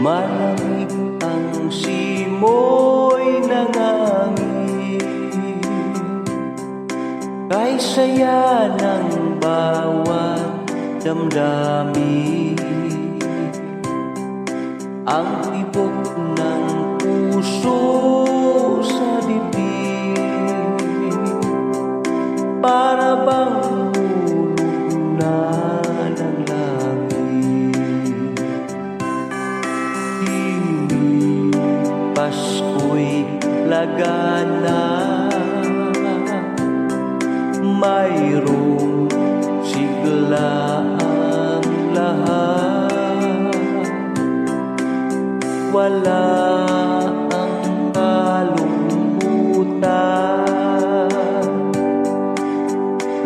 Malamig ang simoy ng hangin, kay saya ng bawat damdamin. Ang tibok ng puso sa dibdib, para bang hulog na ng langit. Himig Pasko'y lagana, mayroong sigla ang lahat. Wala ang kalungkutan,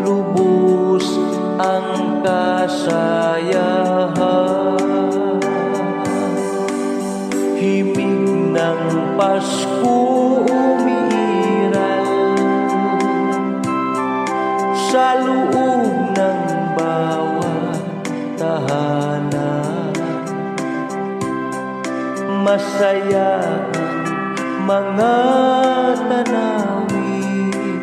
lubos ang kasayahan. Himig ng Pasko umiiral sa loob ng bawat tahanan. Masaya ang mga tanawin,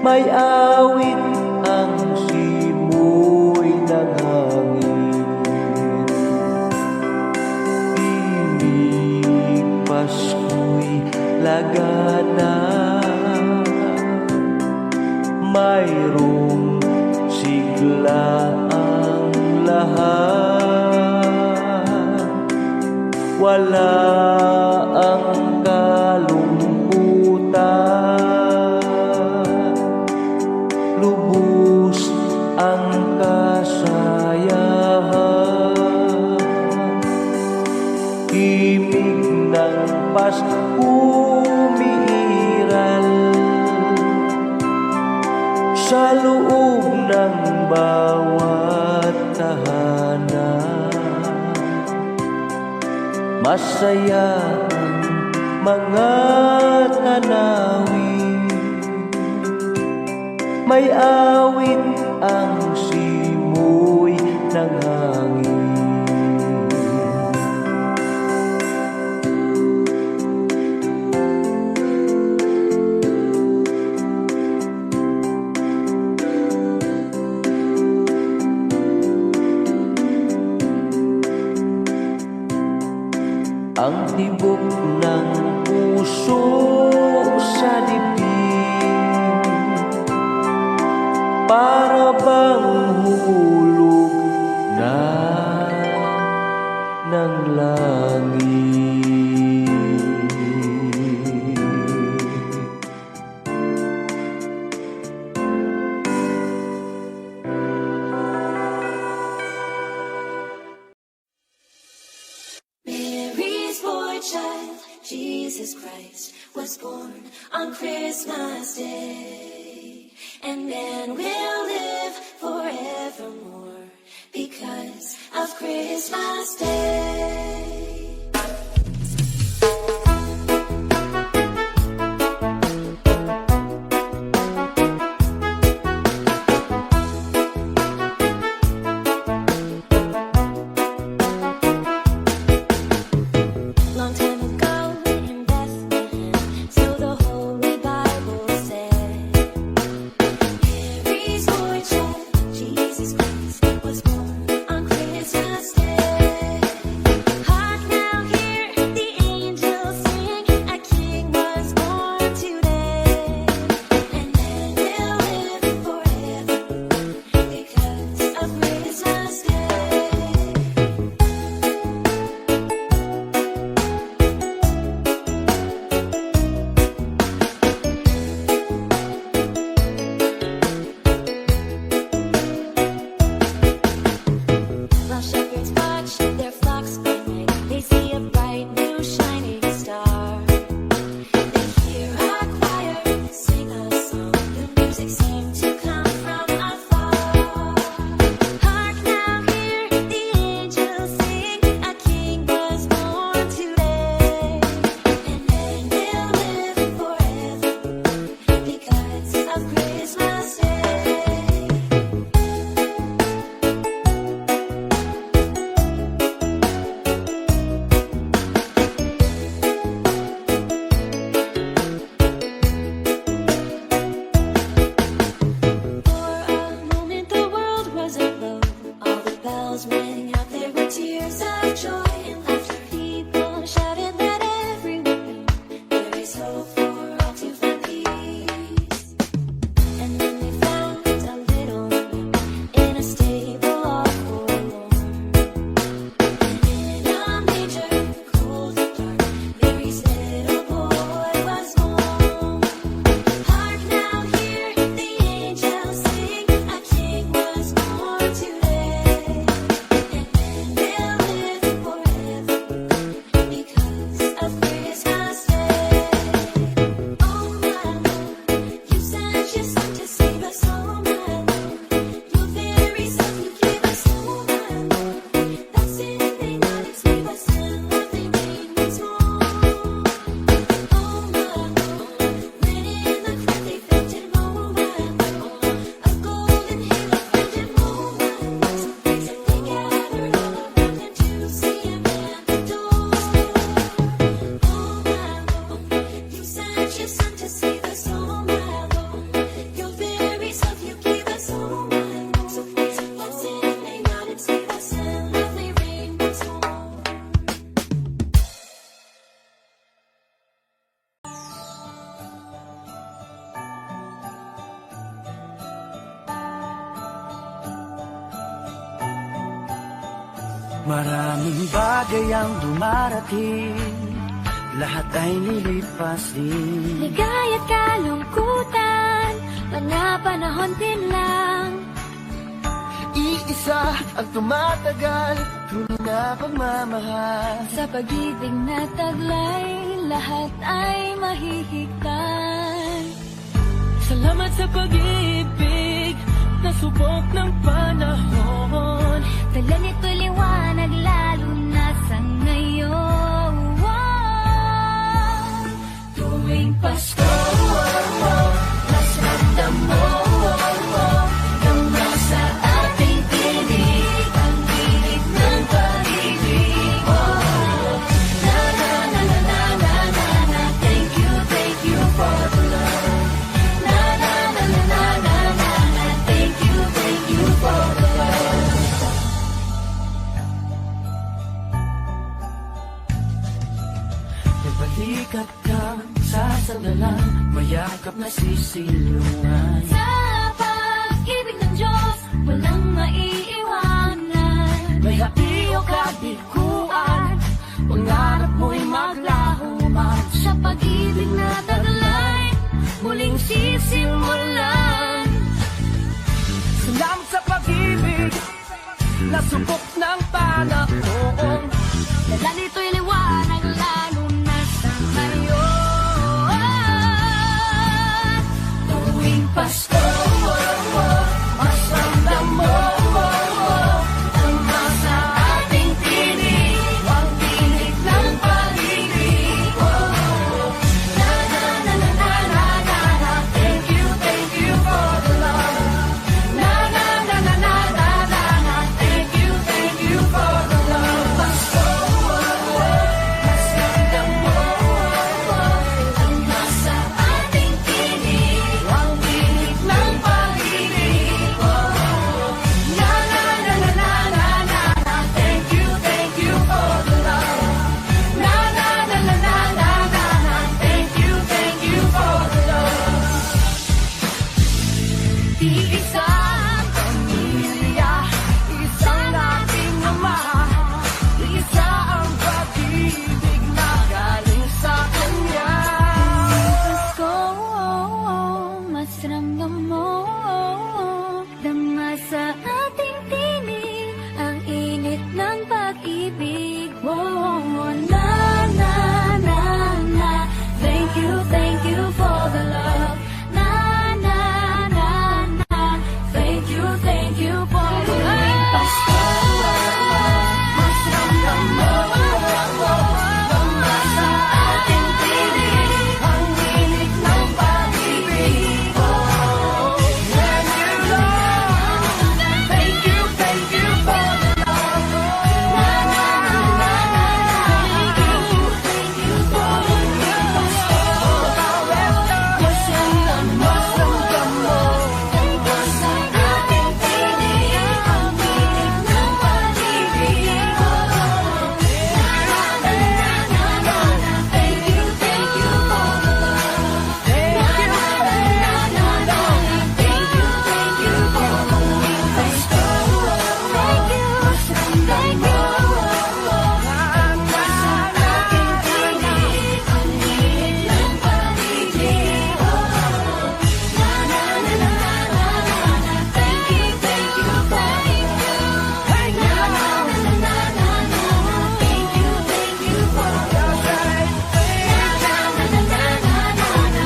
may awit ang simoy ng hangin. Himig Pasko'y lagana, mayroong sigla ang lahat. Wala ang kalungkutan, lubos ang kasayahan. Himig ng Pasko umiiral sa loob ng bawat tahanan. Masaya ang mga tanawin, may awit ang simoy ng hangin. Ang tibok ng puso sa dibdib, para bang hulog na ng langit. Child, Jesus Christ was born on Christmas Day, and man will live forevermore because of Christmas Day. High Maraming bagay ang dumarating, lahat ay nilipas din. Ligaya't kalungkutan, mga panahon din lang. Iisa ang tumatagal, tunay na pagmamahal. Sa pag-ibig na taglay, lahat ay mahihigtan. Salamat sa pag-ibig, nasubok ng panahon. Dala nito'y liwanag lalo na sa ngayon. Tuwing Pasko, mas ramdam mo Dama sa ating tinig ang tinig ng pag-ibig. Na na na na na na na na. Thank you for the love. Na na na na na na na na. Thank you for the love. Nagbalikat ka sa sandalan, mayakap na sisilungan. Sa pag-ibig ng Diyos, walang maiiwanan. May hati o kabiguan, pangarap mo'y maglaho man. Sa pag-ibig na taglay, muling sisimulan. Salamat sa pag-ibig, nasubok ng panahon. Dala nito'y liwanag lalo na sa ngayon. Tuwing Pasko, Mas ramdam mo Dama sa ating tinig ang tinig ng pag-ibig. Na na na na na na na na. Thank you for the love. Na na na na na na na na. Thank you for the love. Pasko, mas ramdam mo Dama sa ating tinig ang tinig ng pag-ibig. Na na na na na na na na. Thank you for the love. Na na na na na na na na. Thank you for the love. Iisang pamilya, isang ating ama. Isa ang pag-ibig na galing sa Kanya. Pasko, mas ramdam mo Dama sa ating tinig ang init ng pag-ibig. Na na na na. Thank you for the love. Na na na na. Thank you for the love. Pasko, mas ramdam mo Dama sa ating tinig ang init ng pag-ibig. Thank you for the love. Na na na na na na. Thank you for the love. Mas ramdam mo Dama sa ating tinig ang init ng pag-ibig. Na na na na na na. Thank you for the love. Na na na na na na. Thank you for the love. Pasko, thank you. Dama sa ating tinig ang init ng pag-ibig. Na na na na na na na. Thank you. Na na na na na na. Thank you for the love. Na na na na na na na. Thank you for the love. Na na na na na na na.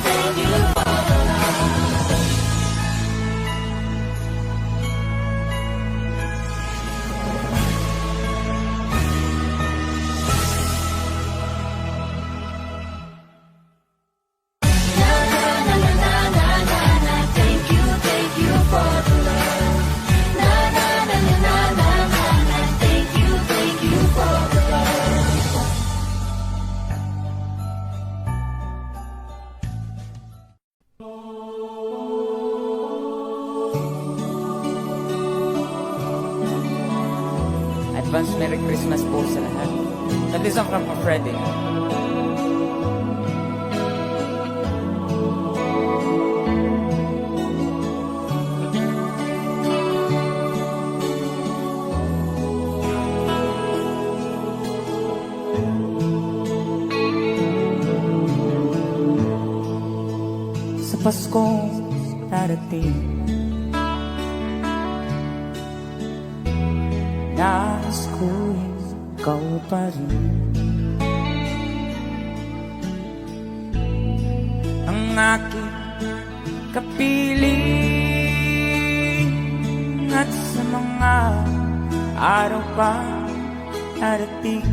Thank you for the love. Na na na na na na na na. Thank you for the love. Na na na na na na na na. Thank you for the love. Advance Merry Christmas po sa lahat. That is from Freddy. Paskong darating, nais ko'y ikaw pa rin. Ang aking kapiling, at sa mga araw pa darating,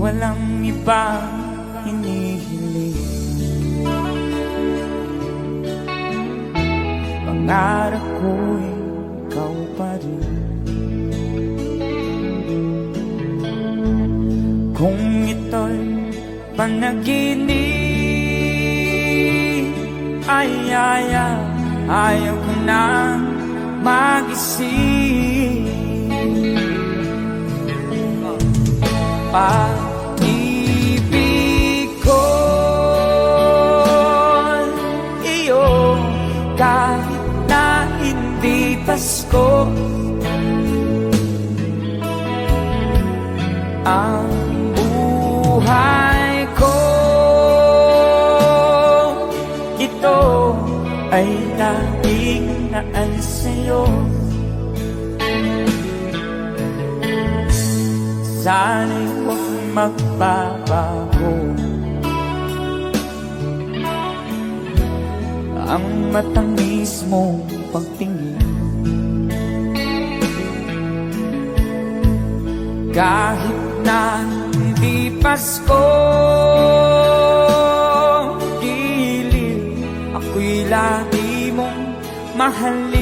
walang ibang hinihiling. Pangarap ko'y ikaw pa rin. Kung ito'y panaginip, ay ayaw ko nang magising. Pag-ibig ko iyo, kahit na hindi Pasko, ang buhay ko, ito ay laging naan sa'yo. Sana'y huwag magbabago ang matamis mong pagtingin. Kahit na hindi Pasko, giliw, ako'y lagi mong mahalin.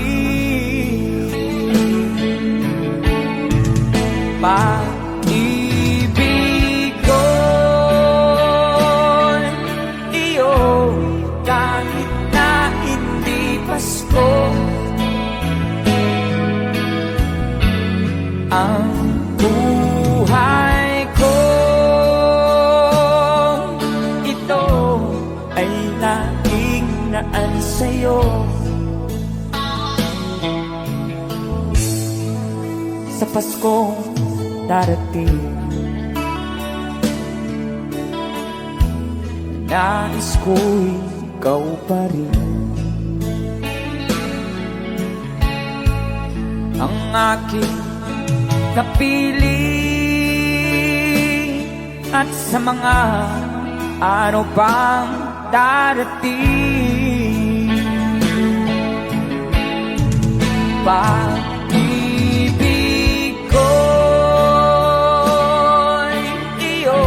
Pag-ibig ko iyo, kahit na hindi Pasko, ang buhay ko, ito ay laging naan sa'yo. Sa Paskong darating, nais ko'y ikaw pa rin. Ang aking kapiling, at sa mga araw pang darating, pag-ibig ko iyo,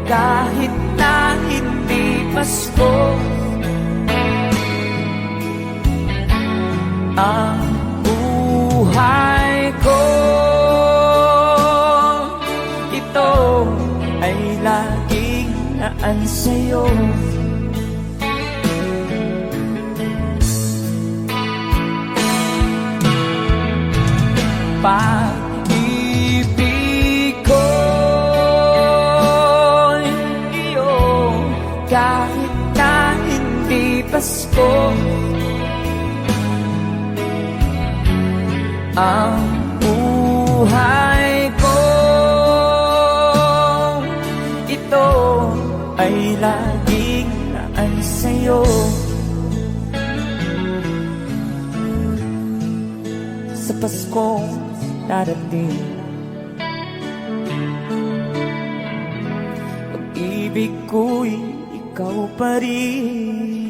kahit na hindi Pasko, ang buhay ko, ito ay laging naan sa'yo. Pag-ibig ko iyo, kahit na hindi Pasko, ang buhay ko, ito ay laging naan sa'yo. Sa Paskong darating, pag-ibig ko'y ikaw pa rin.